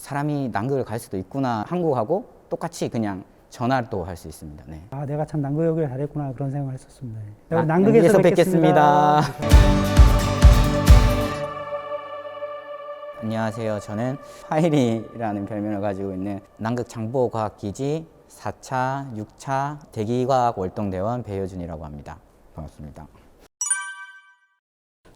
사람이 남극을 갈 수도 있구나. 한국하고 똑같이 그냥 전화도 할 수 있습니다. 네. 아, 내가 참 남극 오길 잘했구나 그런 생각을 했었습니다. 아, 남극에서 뵙겠습니다. 안녕하세요. 저는 파이리라는 별명을 가지고 있는 남극 장보고과학기지 4차, 6차 대기과학 월동대원 배효준이라고 합니다. 반갑습니다.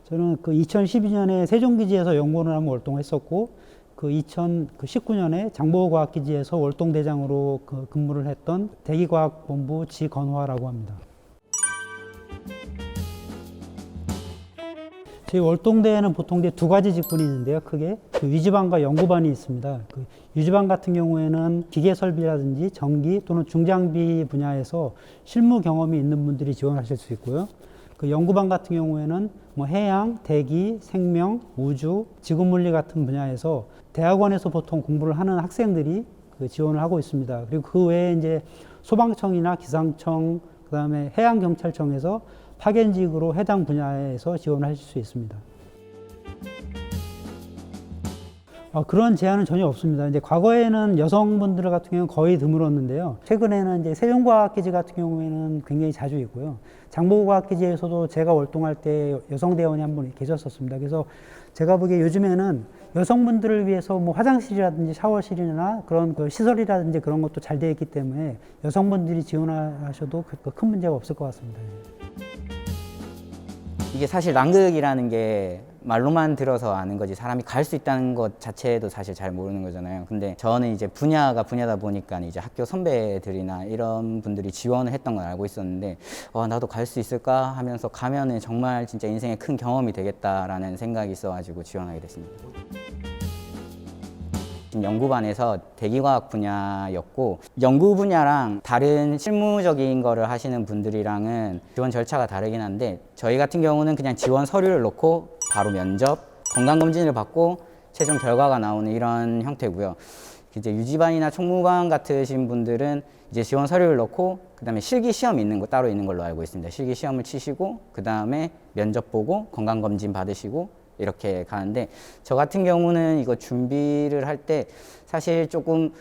저는 그 2012년에 세종기지에서 연구원을 한번 월동했었고, 그 2019년에 장보고과학기지에서 월동대장으로 근무를 했던 대기과학본부 지건화라고 합니다. 저희 월동대에는 보통 이제 두 가지 직군이 있는데요. 크게 그 유지반과 연구반이 있습니다. 그 유지반 같은 경우에는 기계 설비라든지 전기 또는 중장비 분야에서 실무 경험이 있는 분들이 지원하실 수 있고요. 그 연구반 같은 경우에는 뭐 해양, 대기, 생명, 우주, 지구물리 같은 분야에서 대학원에서 보통 공부를 하는 학생들이 그 지원을 하고 있습니다. 그리고 그 외에 이제 소방청이나 기상청, 그다음에 해양경찰청에서 파견직으로 해당 분야에서 지원을 하실 수 있습니다. 그런 제한은 전혀 없습니다. 이제 과거에는 여성분들 같은 경우는 거의 드물었는데요. 최근에는 이제 세종과학기지 같은 경우에는 굉장히 자주 있고요. 장보고과학기지에서도 제가 월동할 때 여성 대원이 한 분 계셨었습니다. 그래서 제가 보기에 요즘에는 여성분들을 위해서 뭐 화장실이라든지 샤워실이나 그런 그 시설이라든지 그런 것도 잘 되어 있기 때문에 여성분들이 지원하셔도 큰 문제가 없을 것 같습니다. 이게 사실 남극이라는 게 말로만 들어서 아는 거지 사람이 갈 수 있다는 것 자체도 사실 잘 모르는 거잖아요. 근데 저는 이제 분야가 분야다 보니까 이제 학교 선배들이나 이런 분들이 지원을 했던 걸 알고 있었는데 나도 갈 수 있을까 하면서 가면은 정말 진짜 인생에 큰 경험이 되겠다라는 생각이 있어가지고 지원하게 됐습니다. 연구반에서 대기과학 분야였고 연구 분야랑 다른 실무적인 거를 하시는 분들이랑은 지원 절차가 다르긴 한데 저희 같은 경우는 그냥 지원 서류를 넣고 바로 면접, 건강검진을 받고 최종 결과가 나오는 이런 형태고요. 이제 유지반이나 총무반 같으신 분들은 이제 지원 서류를 넣고 그다음에 실기 시험 있는 거 따로 있는 걸로 알고 있습니다. 실기 시험을 치시고 그다음에 면접 보고 건강검진 받으시고 이렇게 가는데 저 같은 경우는 이거 준비를 할 때 사실 조금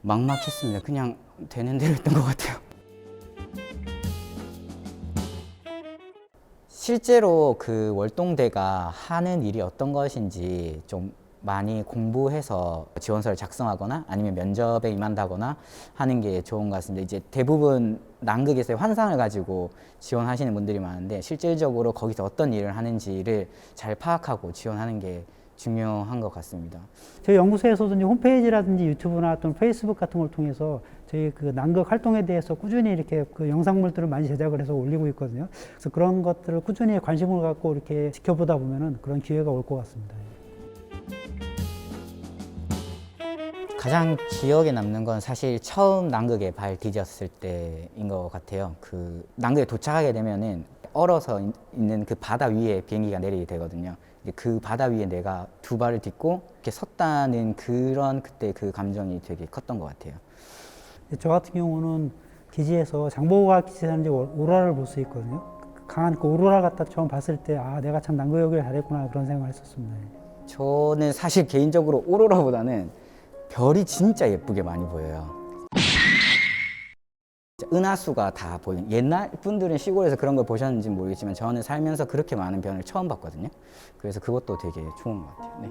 막막했습니다. 그냥 되는 대로 했던 것 같아요. 실제로 그 월동대가 하는 일이 어떤 것인지 좀 많이 공부해서 지원서를 작성하거나 아니면 면접에 임한다거나 하는 게 좋은 것 같습니다. 이제 대부분 남극에서의 환상을 가지고 지원하시는 분들이 많은데 실질적으로 거기서 어떤 일을 하는지를 잘 파악하고 지원하는 게 중요한 것 같습니다. 저희 연구소에서도 이제 홈페이지라든지 유튜브나 또는 페이스북 같은 걸 통해서 저희 그 남극 활동에 대해서 꾸준히 이렇게 그 영상물들을 많이 제작을 해서 올리고 있거든요. 그래서 그런 것들을 꾸준히 관심을 갖고 이렇게 지켜보다 보면은 그런 기회가 올 것 같습니다. 가장 기억에 남는 건 사실 처음 남극에 발 디뎠을 때인 것 같아요. 그 남극에 도착하게 되면은 얼어서 있는 그 바다 위에 비행기가 내리게 되거든요. 그 바다 위에 내가 두 발을 딛고 이렇게 섰다는 그런 그때 그 감정이 되게 컸던 것 같아요. 저 같은 경우는 기지에서 장보고과학기지에서 이제 오로라를 볼 수 있거든요. 강한 그 오로라 갖다 처음 봤을 때 내가 참 남극 오길 잘했구나 그런 생각을 했었습니다. 저는 사실 개인적으로 오로라보다는 별이 진짜 예쁘게 많이 보여요. 은하수가 다 보이는, 옛날 분들은 시골에서 그런 걸 보셨는지 모르겠지만 저는 살면서 그렇게 많은 별을 처음 봤거든요. 그래서 그것도 되게 좋은 것 같아요. 네.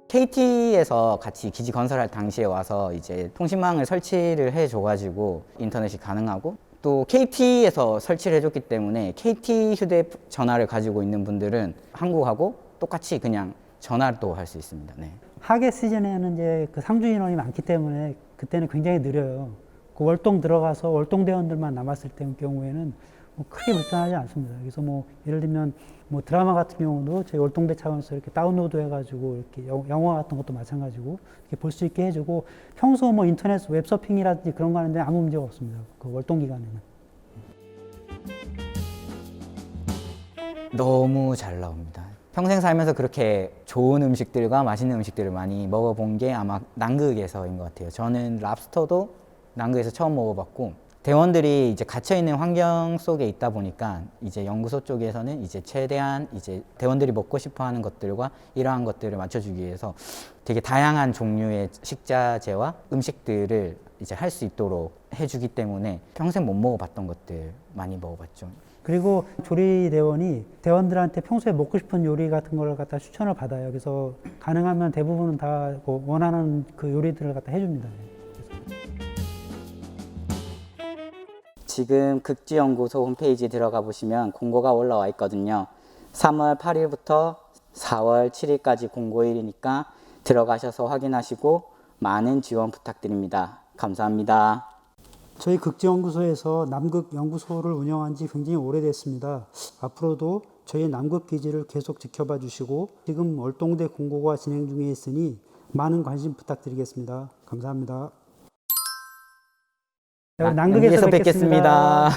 KT에서 같이 기지 건설할 당시에 와서 이제 통신망을 설치를 해줘가지고 인터넷이 가능하고 또 KT에서 설치를 해줬기 때문에 KT 휴대전화를 가지고 있는 분들은 한국하고 똑같이 그냥 전화도 할 수 있습니다. 네. 하계 시즌에는 이제 그 상주 인원이 많기 때문에 그때는 굉장히 느려요. 그 월동 들어가서 월동대원들만 남았을 때 경우에는 뭐 크게 불편하지 않습니다. 그래서 뭐 예를 들면 뭐 드라마 같은 경우도 저희 월동대 차원에서 이렇게 다운로드 해가지고 이렇게 영화 같은 것도 마찬가지고 이렇게 볼 수 있게 해주고 평소 뭐 인터넷 웹서핑이라든지 그런 거 하는데 아무 문제가 없습니다. 그 월동 기간에는. 너무 잘 나옵니다. 평생 살면서 그렇게 좋은 음식들과 맛있는 음식들을 많이 먹어본 게 아마 남극에서인 것 같아요. 저는 랍스터도 남극에서 처음 먹어봤고, 대원들이 이제 갇혀있는 환경 속에 있다 보니까 이제 연구소 쪽에서는 이제 최대한 이제 대원들이 먹고 싶어 하는 것들과 이러한 것들을 맞춰주기 위해서 되게 다양한 종류의 식자재와 음식들을 이제 할 수 있도록 해주기 때문에 평생 못 먹어봤던 것들 많이 먹어봤죠. 그리고 조리대원이 대원들한테 평소에 먹고 싶은 요리 같은 걸 갖다 추천을 받아요. 그래서 가능하면 대부분은 다 원하는 그 요리들을 갖다 해줍니다. 지금 극지연구소 홈페이지 들어가 보시면 공고가 올라와 있거든요. 3월 8일부터 4월 7일까지 공고일이니까 들어가셔서 확인하시고 많은 지원 부탁드립니다. 감사합니다. 저희 극지연구소에서 남극 연구소를 운영한 지 굉장히 오래됐습니다. 앞으로도 저희 남극 기지를 계속 지켜봐 주시고 지금 월동대 공고가 진행 중에 있으니 많은 관심 부탁드리겠습니다. 감사합니다. 남극에서 뵙겠습니다.